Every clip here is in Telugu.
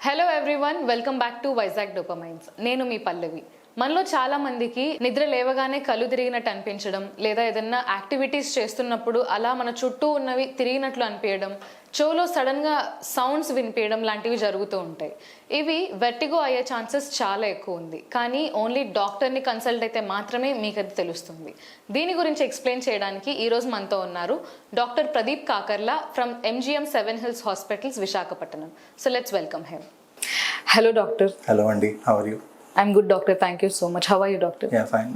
Hello everyone, welcome back to Vizag dopamines. నేను మీ పల్లవి. మనలో చాలా మందికి నిద్ర లేవగానే కళ్ళు తిరిగినట్టు అనిపించడం, లేదా ఏదైనా యాక్టివిటీస్ చేస్తున్నప్పుడు అలా మన చుట్టూ ఉన్నవి తిరిగినట్లు అనిపించడం, చెవులో సడన్గా సౌండ్స్ వినిపించడం లాంటివి జరుగుతూ ఉంటాయి. ఇవి వెర్టిగో అయ్యే ఛాన్సెస్ చాలా ఎక్కువ ఉంది. కానీ ఓన్లీ డాక్టర్ని కన్సల్ట్ అయితే మాత్రమే మీకు అది తెలుస్తుంది. దీని గురించి ఎక్స్ప్లెయిన్ చేయడానికి ఈరోజు మనతో ఉన్నారు doctor Pradeep Kakarla from MGM 7 Hills hospitals, Visakhapatnam. So let's welcome him. Hello doctor. Hello అండి, how are you? I'm good, doctor. Thank you so much. How are you, doctor? Yeah, fine.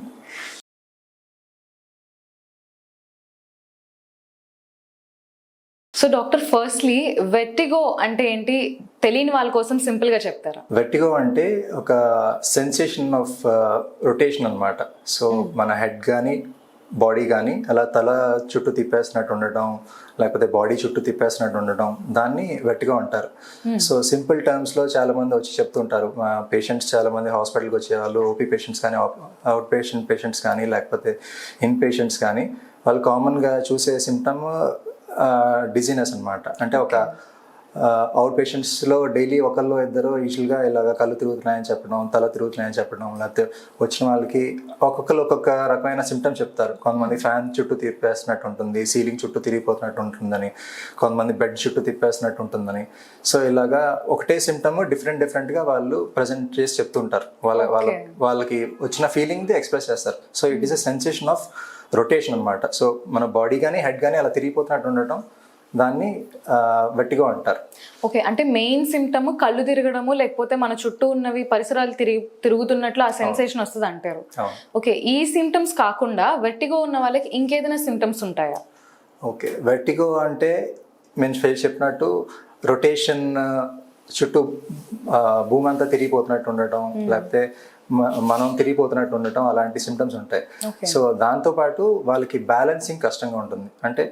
So doctor, firstly vertigo అంటే ఏంటి తెలియని వాళ్ళ కోసం సింపుల్గా చెప్తారా? వెర్టిగో అంటే ఒక సెన్సేషన్ ఆఫ్ రొటేషన్ అన్నమాట. సో మన హెడ్ కానీ బాడీ కానీ అలా తల చుట్టూ తిప్పేసినట్టు ఉండటం, లేకపోతే బాడీ చుట్టూ తిప్పేసినట్టు ఉండటం, దాన్ని వెర్టిగో అంటారు. సో సింపుల్ టర్మ్స్లో చాలామంది వచ్చి చెప్తుంటారు. పేషెంట్స్ చాలామంది హాస్పిటల్కి వచ్చేవాళ్ళు, ఓపీ పేషెంట్స్ కానీ, అవుట్ పేషెంట్స్ కానీ, లేకపోతే ఇన్ పేషెంట్స్ కానీ, వాళ్ళు కామన్గా చూసే సిమ్టమ్ డిజీనెస్ అనమాట. అంటే ఒక అవుట్ పేషెంట్స్లో డైలీ ఒకళ్ళు ఇద్దరు యూజువల్గా ఇలాగ కళ్ళు తిరుగుతున్నాయని చెప్పడం, తల తిరుగుతున్నాయని చెప్పడం, లేకపోతే వచ్చిన వాళ్ళకి ఒక్కొక్కరు ఒక్కొక్క రకమైన సిమ్టమ్ చెప్తారు. కొంతమంది ఫ్యాన్ చుట్టూ తిప్పేసినట్టు ఉంటుంది, సీలింగ్ చుట్టూ తిరిగిపోతున్నట్టు ఉంటుందని, కొంతమంది బెడ్ చుట్టూ తిప్పేసినట్టు ఉంటుందని. సో ఇలాగా ఒకటే సిమ్టమ్ డిఫరెంట్గా వాళ్ళు ప్రజెంట్ చేసి చెప్తుంటారు. వాళ్ళకి వచ్చిన ఫీలింగ్ది ఎక్స్ప్రెస్ చేస్తారు. So it is a sensation of rotation అనమాట. సో మన బాడీ కానీ హెడ్ కానీ అలా తిరిగిపోతున్నట్టు ఉండటం, దాన్ని వెర్టిగో అంటారు. ఓకే, అంటే మెయిన్ సిమ్టమ్ కళ్ళు తిరగడము, లేకపోతే మన చుట్టూ ఉన్నవి పరిసరాలు తిరుగుతున్నట్లు ఆ సెన్సేషన్ వస్తుంది అంటారు. ఓకే, ఈ సిమ్టమ్స్ కాకుండా వెర్టిగో ఉన్న వాళ్ళకి ఇంకేదైనా సిమ్టమ్స్ ఉంటాయా? ఓకే, వెర్టిగో అంటే నేను చెప్పినట్టు రొటేషన్, చుట్టూ భూమి అంతా తిరిగిపోతున్నట్టు ఉండటం, లేకపోతే మనం తిరిగిపోతున్నట్టు ఉండటం, అలాంటి సిమ్టమ్స్ ఉంటాయి. సో దాంతోపాటు వాళ్ళకి బ్యాలెన్సింగ్ కష్టంగా ఉంటుంది. అంటే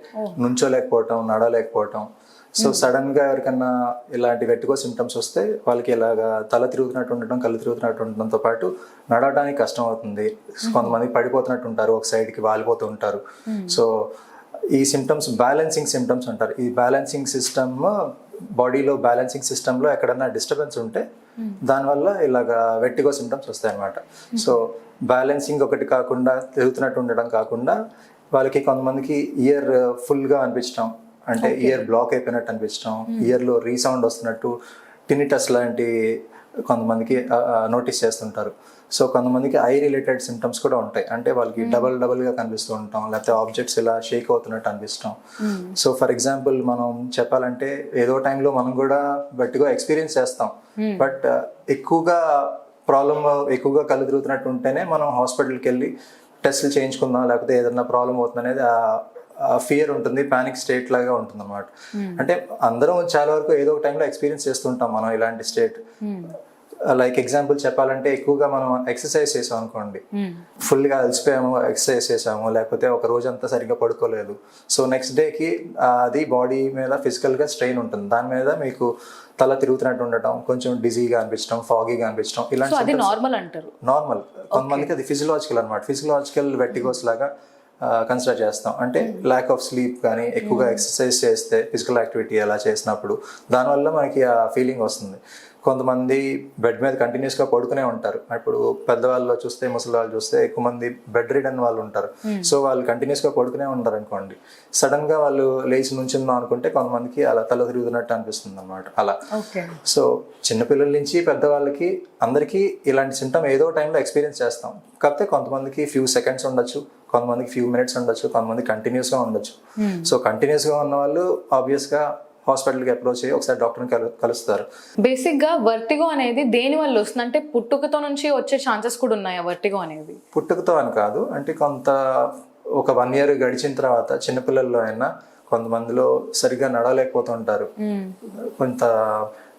నుంచోలేకపోవటం, నడవలేకపోవటం. సో సడన్గా ఎవరికన్నా ఇలాంటి వెర్టిగో సిమ్టమ్స్ వస్తే వాళ్ళకి ఇలాగా తల తిరుగుతున్నట్టు ఉండటం, కళ్ళు తిరుగుతున్నట్టు ఉండటంతో పాటు నడవడానికి కష్టం అవుతుంది. కొంతమంది పడిపోతున్నట్టు ఉంటారు, ఒక సైడ్కి వాలిపోతూ ఉంటారు. సో ఈ సిమ్టమ్స్ బ్యాలెన్సింగ్ సిమ్టమ్స్ అంటారు. ఈ బ్యాలెన్సింగ్ సిస్టమ్, బాడీలో బ్యాలెన్సింగ్ సిస్టంలో ఎక్కడన్నా డిస్టర్బెన్స్ ఉంటే దానివల్ల ఇలాగా వెర్టిగో సిమ్టమ్స్ వస్తాయి అన్నమాట. సో బ్యాలెన్సింగ్ ఒకటి కాకుండా, తిరుగుతున్నట్టు ఉండడం కాకుండా, వాళ్ళకి కొంతమందికి ఇయర్ ఫుల్గా అనిపించడం, అంటే ఇయర్ బ్లాక్ అయిపోయినట్టు అనిపించడం, ఇయర్లో రీసౌండ్ వస్తున్నట్టు, టినిటస్ లాంటి కొంతమందికి నోటీస్ చేస్తుంటారు. సో కొంతమందికి ఐ రిలేటెడ్ సిమ్టమ్స్ కూడా ఉంటాయి. అంటే వాళ్ళకి డబల్గా కనిపిస్తూ ఉంటాం, లేకపోతే ఆబ్జెక్ట్స్ ఇలా షేక్ అవుతున్నట్టు అనిపిస్తాం. సో ఫర్ ఎగ్జాంపుల్ మనం చెప్పాలంటే ఏదో టైంలో మనం కూడా వెర్టిగో ఎక్స్పీరియన్స్ చేస్తాం. బట్ ఎక్కువగా ఎక్కువగా కళ్ళు తిరుగుతున్నట్టు ఉంటేనే మనం హాస్పిటల్కి వెళ్ళి టెస్టులు చేయించుకుందాం, లేకపోతే ఏదైనా ప్రాబ్లం అవుతుంది అనేది ఫియర్ ఉంటుంది, పానిక్ స్టేట్ లాగా ఉంటుంది అన్నమాట. అంటే అందరం చాలా వరకు ఏదో ఒక టైంలో ఎక్స్పీరియన్స్ చేస్తుంటాం మనం ఇలాంటి స్టేట్. లైక్ ఎగ్జాంపుల్ చెప్పాలంటే, ఎక్కువగా మనం ఎక్సర్సైజ్ చేసాం అనుకోండి, ఫుల్గా అలసిపోయాము, ఎక్సర్సైజ్ చేసాము, లేకపోతే ఒక రోజంతా సరిగ్గా పడుకోలేదు. సో నెక్స్ట్ డేకి అది బాడీ మీద ఫిజికల్గా స్ట్రెయిన్ ఉంటుంది. దాని మీద మీకు తల తిరుగుతున్నట్టు ఉండటం, కొంచెం డిజీగా అనిపించడం, ఫాగీగా అనిపించడం, ఇలాంటి నార్మల్ అంటారు. నార్మల్. కొంతమందికి అది ఫిజియలాజికల్ అనమాట. ఫిజియలాజికల్ వెర్టిగోస్ లాగా కన్సిడర్ చేస్తాం. అంటే ల్యాక్ ఆఫ్ స్లీప్ కానీ, ఎక్కువగా ఎక్సర్సైజ్ చేస్తే, ఫిజికల్ యాక్టివిటీ అలా చేసినప్పుడు దానివల్ల మనకి ఆ ఫీలింగ్ వస్తుంది. కొంతమంది బెడ్ మీద కంటిన్యూస్గా పడుకునే ఉంటారు. ఇప్పుడు పెద్దవాళ్ళు చూస్తే, ముసలి వాళ్ళు చూస్తే ఎక్కువ మంది బెడ్ రిడన్ వాళ్ళు ఉంటారు. సో వాళ్ళు కంటిన్యూస్గా పడుకునే ఉంటారు అనుకోండి, సడన్గా వాళ్ళు లేచి నుంచుందాం అనుకుంటే కొంతమందికి అలా తల తిరుగుతున్నట్టు అనిపిస్తుంది అనమాట. అలా. సో చిన్నపిల్లల నుంచి పెద్దవాళ్ళకి అందరికీ ఇలాంటి సిమ్టమ్ ఏదో టైంలో ఎక్స్పీరియన్స్ చేస్తాం. కాకపోతే కొంతమందికి ఫ్యూ సెకండ్స్ ఉండొచ్చు, కొంతమందికి ఫ్యూ మినిట్స్ ఉండొచ్చు, కొంతమంది కంటిన్యూస్గా ఉండొచ్చు. సో కంటిన్యూస్గా ఉన్న వాళ్ళు ఆబ్వియస్గా హాస్పిటల్కి అప్రోచ్ అయ్యి ఒకసారి డాక్టర్ని కలుస్తారు. బేసిక్గా వర్టిగో అనేది దేని వల్ల వస్తుంది? అంటే పుట్టుకతో నుంచి వచ్చే ఛాన్సెస్ కూడా ఉన్నాయా వర్టిగో అనేది? పుట్టుకతో అని కాదు, అంటే ఒక 1 year గడిచిన తర్వాత చిన్నపిల్లల్లో అయినా కొంతమందిలో సరిగ్గా నడవలేకపోతూ ఉంటారు. కొంత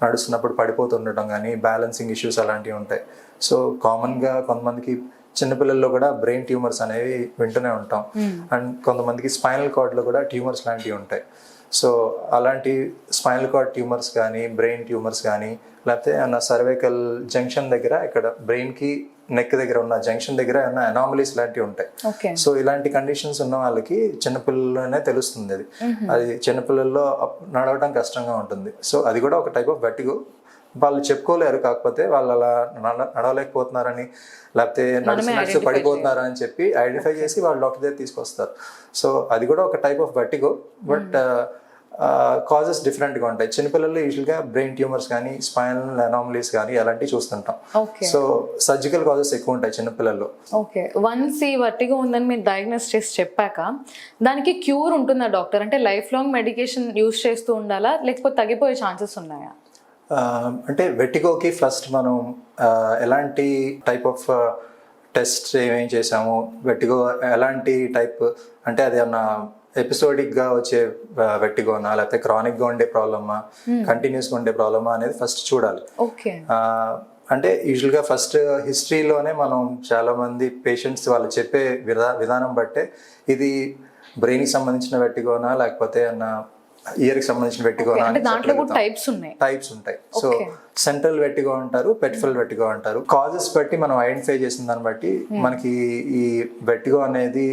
నడుస్తున్నప్పుడు పడిపోతుండటం కానీ, బ్యాలెన్సింగ్ ఇష్యూస్ అలాంటివి ఉంటాయి. సో కామన్గా కొంతమందికి చిన్నపిల్లల్లో కూడా బ్రెయిన్ ట్యూమర్స్ అనేవి వింటూనే ఉంటాం. అండ్ కొంతమందికి స్పైనల్ కార్డ్లో కూడా ట్యూమర్స్ లాంటివి ఉంటాయి. సో అలాంటి స్పైనల్ కార్డ్ ట్యూమర్స్ కానీ, బ్రెయిన్ ట్యూమర్స్ కానీ, లేకపోతే ఏమన్నా సర్వైకల్ జంక్షన్ దగ్గర, ఇక్కడ బ్రెయిన్కి నెక్ దగ్గర ఉన్న జంక్షన్ దగ్గర ఏమన్నా అనామలీస్ లాంటివి ఉంటాయి. సో ఇలాంటి కండిషన్స్ ఉన్న వాళ్ళకి చిన్నపిల్లల్లోనే తెలుస్తుంది. అది చిన్నపిల్లల్లో నడవడం కష్టంగా ఉంటుంది. సో అది కూడా ఒక టైప్ ఆఫ్ వెర్టిగో. వాళ్ళు చెప్పుకోలేరు, కాకపోతే వాళ్ళు అలా నడవలేకపోతున్నారని లేకపోతే నడిచి పడిపోతున్నారని చెప్పి ఐడెంటిఫై చేసి వాళ్ళు డాక్టర్ దగ్గర తీసుకొస్తారు. సో అది కూడా ఒక type of vertigo, but causes డిఫరెంట్గా ఉంటాయి. చిన్నపిల్లల్లో యూజువల్గా బ్రెయిన్ ట్యూమర్స్ కానీ స్పైనల్ అనామలీస్ కానీ అలాంటివి చూస్తుంటాం. సో సర్జికల్ కాజెస్ ఎక్కువ ఉంటాయి చిన్నపిల్లల్లో. ఓకే, వన్స్ ఈ వర్టిగో ఉందని మీరు డయాగ్నోస్ చేసి చెప్పాక దానికి క్యూర్ ఉంటుందా డాక్టర్? అంటే లైఫ్ లాంగ్ మెడికేషన్ యూజ్ చేస్తూ ఉండాలా, లేకపోతే తగ్గిపోయే ఛాన్సెస్ ఉన్నాయా? అంటే వెర్టిగోకి ఫస్ట్ మనం ఎలాంటి టైప్ ఆఫ్ టెస్ట్ ఏమేం చేసాము, వెర్టిగో ఎలాంటి టైప్ అంటే అది ఏమన్నా ఎపిసోడిక్గా వచ్చే వెర్టిగోనా లేకపోతే క్రానిక్గా ఉండే ప్రాబ్లమా కంటిన్యూస్గా ఉండే ప్రాబ్లమా అనేది ఫస్ట్ చూడాలి. ఓకే, అంటే యూజువల్గా ఫస్ట్ హిస్టరీలోనే మనం చాలా మంది పేషెంట్స్ వాళ్ళు చెప్పే విధానం బట్టే ఇది బ్రెయిన్కి సంబంధించిన వెర్టిగోనా లేకపోతే అన్న ఇయర్కి సంబంధించిన వెర్టిగోనా టైప్స్ ఉంటాయి. సో సెంట్రల్ వెర్టిగో అంటారు, పెరిఫెరల్ వెర్టిగో అంటారు. కాజెస్ బట్టి మనం ఐడెంటిఫై చేసిన దాన్ని బట్టి మనకి ఈ వెర్టిగో అనేది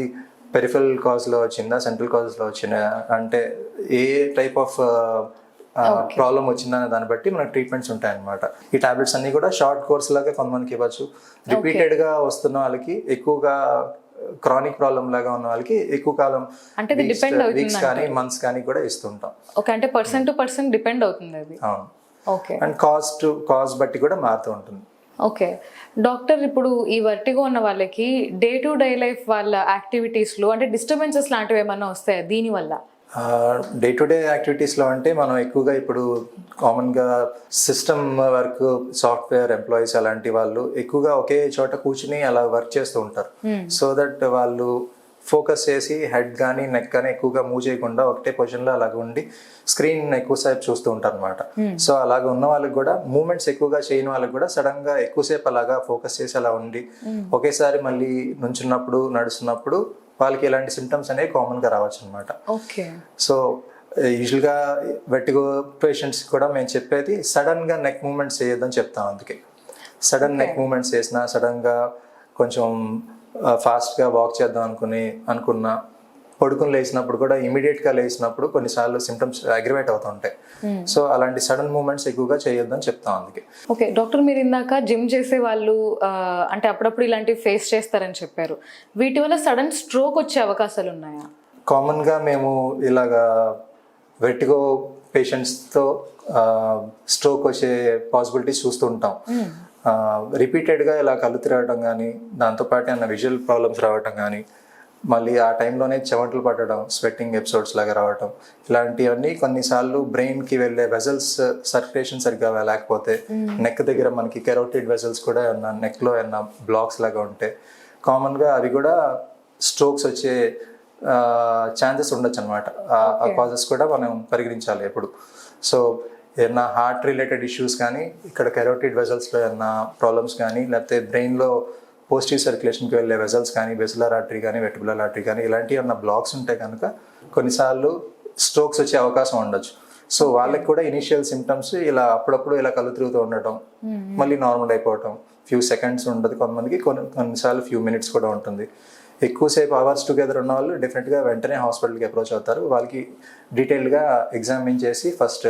పెరిఫెరల్ కాజ్ లో వచ్చిందా సెంట్రల్ కాజ్ లో వచ్చిందా అంటే ఏ టైప్ ఆఫ్ ప్రాబ్లం వచ్చిందనే దాన్ని బట్టి మనకి ట్రీట్మెంట్స్ ఉంటాయి అన్నమాట. ఈ టాబ్లెట్స్ అన్ని కూడా షార్ట్ కోర్స్ లాగా కొంతమందికి ఇవ్వచ్చు, రిపీటెడ్ గా వస్తున్న వాళ్ళకి ఎక్కువగా క్రానిక్ ప్రాబ్లం లాగా ఉన్న వాళ్ళకి ఎక్కువ కాలం అంటే వీక్స్ కానీ మంత్స్ కానీ కూడా ఇస్తుంటాం. ఓకే, అంటే పర్సన్ టు పర్సన్ డిపెండ్ అవుతుంది అది. అవును. ఓకే, అండ్ కాజ్ బట్టి కూడా మారుతూ ఉంటుంది. ఓకే డాక్టర్, ఇప్పుడు ఈ వర్టిగో ఉన్న వాళ్ళకి డే టు డే లైఫ్ వాళ్ళ యాక్టివిటీస్లో అంటే డిస్టర్బెన్సెస్ లాంటివి ఏమన్నా వస్తాయా దీనివల్ల? డే టు డే యాక్టివిటీస్లో అంటే మనం ఎక్కువగా ఇప్పుడు కామన్గా సిస్టమ్ వర్క్ సాఫ్ట్వేర్ ఎంప్లాయీస్ అలాంటి వాళ్ళు ఎక్కువగా ఒకే చోట కూర్చుని అలా వర్క్ చేస్తూ ఉంటారు. సో దట్ వాళ్ళు ఫోకస్ చేసి హెడ్ కానీ నెక్ కానీ ఎక్కువగా మూవ్ చేయకుండా ఒకటే పొజిషన్లో అలాగ ఉండి స్క్రీన్ ఎక్కువసేపు చూస్తూ ఉంటారు అనమాట. సో అలాగ ఉన్న వాళ్ళకి కూడా మూమెంట్స్ ఎక్కువగా చేయని వాళ్ళకి కూడా సడన్ గా ఎక్కువసేపు అలాగా ఫోకస్ చేసి అలా ఉండి ఒకేసారి మళ్ళీ నుంచున్నప్పుడు నడుస్తున్నప్పుడు వాళ్ళకి ఇలాంటి సిమ్టమ్స్ అనేవి కామన్ గా రావచ్చు అనమాట. సో యూజువల్గా వెర్టిగో పేషెంట్స్ కూడా మేము చెప్పేది సడన్ గా నెక్ మూమెంట్స్ చేయొద్దని చెప్తాం. అందుకే సడన్ నెక్ మూమెంట్స్ చేసినా సడన్ గా కొంచెం ఫాస్ట్గా వాక్ చేద్దాం అనుకున్నా పడుకుని లేచినప్పుడు కూడా ఇమీడియట్గా లేచినప్పుడు కొన్నిసార్లు సిమ్టమ్స్ అగ్రివేట్ అవుతూ ఉంటాయి. సో అలాంటి సడన్ మూమెంట్స్ ఎక్కువగా చేయొద్దని చెప్తాం అందుకే. ఓకే డాక్టర్, మీరు ఇందాక జిమ్ చేసే వాళ్ళు అంటే అప్పుడప్పుడు ఇలాంటివి ఫేస్ చేస్తారని చెప్పారు. వీటి వల్ల సడన్ స్ట్రోక్ వచ్చే అవకాశాలు ఉన్నాయా? కామన్గా మేము ఇలాగా వెర్టిగో పేషెంట్స్తో స్ట్రోక్ వచ్చే పాసిబిలిటీస్ చూస్తూ ఉంటాం. రిపీటెడ్గా ఇలా కళ్ళు తిరగడం కానీ దాంతోపాటు ఏమైనా విజువల్ ప్రాబ్లమ్స్ రావటం కానీ మళ్ళీ ఆ టైంలోనే చెమటలు పట్టడం స్వెట్టింగ్ ఎపిసోడ్స్ లాగా రావటం ఇలాంటివన్నీ కొన్నిసార్లు బ్రెయిన్కి వెళ్ళే వెజల్స్ సర్క్యులేషన్ సరిగ్గా లేకపోతే నెక్ దగ్గర మనకి కెరోటిడ్ వెజల్స్ కూడా ఏమన్నా నెక్లో ఏమన్నా బ్లాక్స్ లాగా ఉంటే కామన్గా అవి కూడా స్ట్రోక్స్ వచ్చే ఛాన్సెస్ ఉండొచ్చు అనమాట. ఆ కాజెస్ కూడా మనం పరిగణించాలి ఎప్పుడు. సో ఏమన్నా హార్ట్ రిలేటెడ్ ఇష్యూస్ కానీ ఇక్కడ కెరోటిడ్ వెజల్స్లో ఏమన్నా ప్రాబ్లమ్స్ కానీ లేకపోతే బ్రెయిన్లో పోజిటివ్ సర్క్యులేషన్కి వెళ్ళే వెజల్స్ కానీ బెసిలర్ ఆర్టరీ కానీ వెర్టిబ్రల్ ఆర్టరీ కానీ ఇలాంటివి ఏమన్నా బ్లాక్స్ ఉంటాయి కనుక కొన్నిసార్లు స్ట్రోక్స్ వచ్చే అవకాశం ఉండొచ్చు. సో వాళ్ళకి కూడా ఇనిషియల్ సిమ్టమ్స్ ఇలా అప్పుడప్పుడు ఇలా కళ్ళు తిరుగుతూ ఉండటం మళ్ళీ నార్మల్ అయిపోవటం ఫ్యూ సెకండ్స్ ఉంటుంది కొంతమందికి, కొన్నిసార్లు ఫ్యూ మినిట్స్ కూడా ఉంటుంది. ఎక్కువసేపు అవర్స్ టుగెదర్ ఉన్న వాళ్ళు డెఫినెట్గా వెంటనే హాస్పిటల్కి అప్రోచ్ అవుతారు. వాళ్ళకి డీటెయిల్గా ఎగ్జామిన్ చేసి ఫస్ట్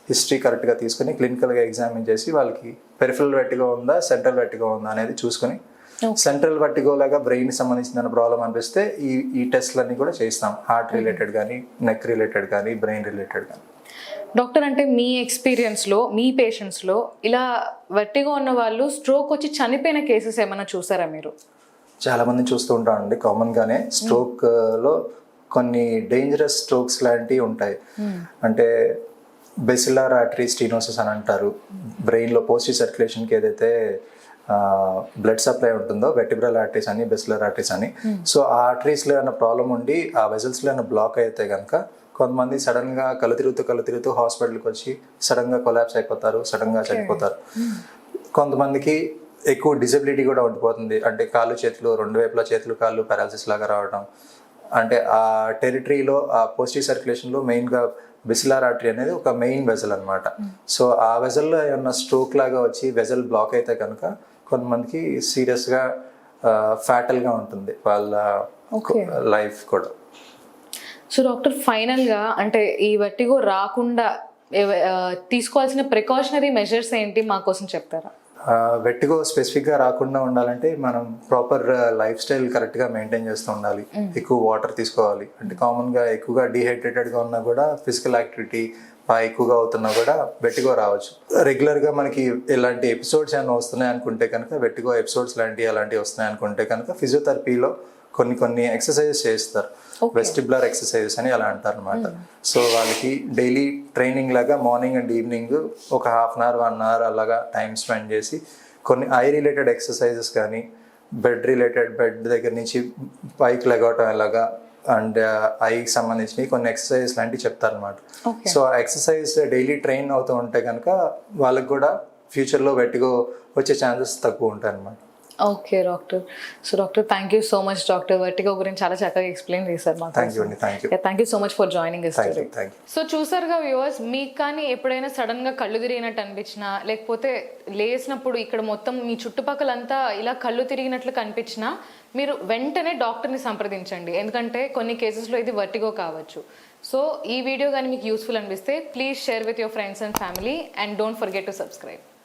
హిస్టరీ కరెక్ట్గా తీసుకుని క్లినికల్గా ఎగ్జామిన్ చేసి వాళ్ళకి పెరిఫెరల్ వెర్టిగో ఉందా సెంట్రల్ వెర్టిగో ఉందా అనేది చూసుకుని సెంట్రల్ వెర్టిగో లాగా బ్రెయిన్ సంబంధించిన ప్రాబ్లం అనిపిస్తే ఈ టెస్ట్లన్నీ కూడా చేస్తాం. హార్ట్ రిలేటెడ్ కానీ నెక్ రిలేటెడ్ కానీ బ్రెయిన్ రిలేటెడ్ కానీ. డాక్టర్, అంటే మీ ఎక్స్పీరియన్స్లో మీ పేషెంట్స్లో ఇలా వెర్టిగో ఉన్న వాళ్ళు స్ట్రోక్ వచ్చి చనిపోయిన కేసెస్ ఏమైనా చూసారా మీరు? చాలా మంది చూస్తూ ఉంటామండి. కామన్గానే స్ట్రోక్లో కొన్ని డేంజరస్ స్ట్రోక్స్ లాంటివి ఉంటాయి. అంటే బెసిలర్ ఆర్టరీ స్టీనోసిస్ అని అంటారు. బ్రెయిన్లో పోజిటివ్ సర్క్యులేషన్కి ఏదైతే బ్లడ్ సప్లై ఉంటుందో వెర్టిబ్రల్ ఆర్టరీస్ అని బెసిలర్ ఆర్టరీస్ అని. సో ఆ ఆర్టరీస్లో ఏమైనా ప్రాబ్లం ఉండి ఆ వెజల్స్లో ఏమైనా బ్లాక్ అయితే కనుక కొంతమంది సడన్గా కళ్ళు తిరుగుతూ హాస్పిటల్కి వచ్చి సడన్గా కొలాప్స్ అయిపోతారు, సడన్గా చనిపోతారు. కొంతమందికి ఎక్కువ డిజబిలిటీ కూడా ఉండిపోతుంది. అంటే కాళ్ళు చేతులు రెండు వైపులా చేతులు కాళ్ళు పారాలసిస్ లాగా రావడం. అంటే ఆ టెరిటరీలో ఆ పోజిటివ్ సర్క్యులేషన్లో మెయిన్గా బెసిలర్ ఆర్టరీ అనేది ఒక మెయిన్ వెజల్ అనమాట. సో ఆ వెజల్లో ఏమన్నా స్ట్రోక్ లాగా వచ్చి వెజల్ బ్లాక్ అయితే కనుక కొంతమందికి సీరియస్గా ఫ్యాటల్గా ఉంటుంది వాళ్ళ లైఫ్ కూడా. సో డాక్టర్, ఫైనల్గా అంటే ఈ వెర్టిగో రాకుండా తీసుకోవాల్సిన ప్రికాషనరీ మెజర్స్ ఏంటి మా కోసం చెప్తారా? వెట్టిగో స్పెసిఫిక్గా రాకుండా ఉండాలంటే మనం ప్రాపర్ లైఫ్ స్టైల్ కరెక్ట్గా మెయింటైన్ చేస్తూ ఉండాలి. ఎక్కువ వాటర్ తీసుకోవాలి. అంటే కామన్గా ఎక్కువగా డీహైడ్రేటెడ్గా ఉన్నా కూడా ఫిజికల్ యాక్టివిటీ ఎక్కువగా అవుతున్నా కూడా వెట్టిగో రావచ్చు. రెగ్యులర్గా మనకి ఇలాంటి ఎపిసోడ్స్ ఏమైనా వస్తున్నాయి అనుకుంటే కనుక, వెట్టిగో ఎపిసోడ్స్ అలాంటివి వస్తున్నాయి అనుకుంటే కనుక ఫిజియోథెరపీలో కొన్ని ఎక్సర్సైజెస్ చేస్తారు. వెస్టిబులర్ ఎక్సర్సైజెస్ అని అలా అంటారు అనమాట. సో వాళ్ళకి డైలీ ట్రైనింగ్ లాగా మార్నింగ్ అండ్ ఈవినింగ్ ఒక హాఫ్ అన్ అవర్ 1 అవర్ అలాగా టైం స్పెండ్ చేసి కొన్ని ఐ రిలేటెడ్ ఎక్సర్సైజెస్ కానీ, బెడ్ దగ్గర నుంచి పైకి లెగవటం ఎలాగా అండ్ ఐకి సంబంధించినవి కొన్ని ఎక్సర్సైజెస్ లాంటివి చెప్తారనమాట. సో ఆ ఎక్సర్సైజ్ డైలీ ట్రైన్ అవుతూ ఉంటే కనుక వాళ్ళకి కూడా ఫ్యూచర్లో వెట్టిగో వచ్చే ఛాన్సెస్ తక్కువ ఉంటాయి అనమాట. Okay doctor. So doctor, thank you so much doctor. Vertigo గురించి చాలా చక్కగా ఎక్స్ప్లెయిన్ చేశారు మాకు. థ్యాంక్ యూ అండి. Thank you so much for joining us today. Thank you. So చూసారుగా వ్యూవర్స్, మీకు కానీ ఎప్పుడైనా సడన్ గా కళ్ళు తిరిగినట్టు అనిపించినా, లేకపోతే లేచినప్పుడు ఇక్కడ మొత్తం మీ చుట్టుపక్కలంతా ఇలా కళ్ళు తిరిగినట్లు కనిపించినా మీరు వెంటనే డాక్టర్ని సంప్రదించండి. ఎందుకంటే కొన్ని కేసెస్లో ఇది వర్టిగో కావచ్చు. సో ఈ వీడియో కానీ మీకు యూస్ఫుల్ అనిపిస్తే please share with your friends and family and don't forget to subscribe.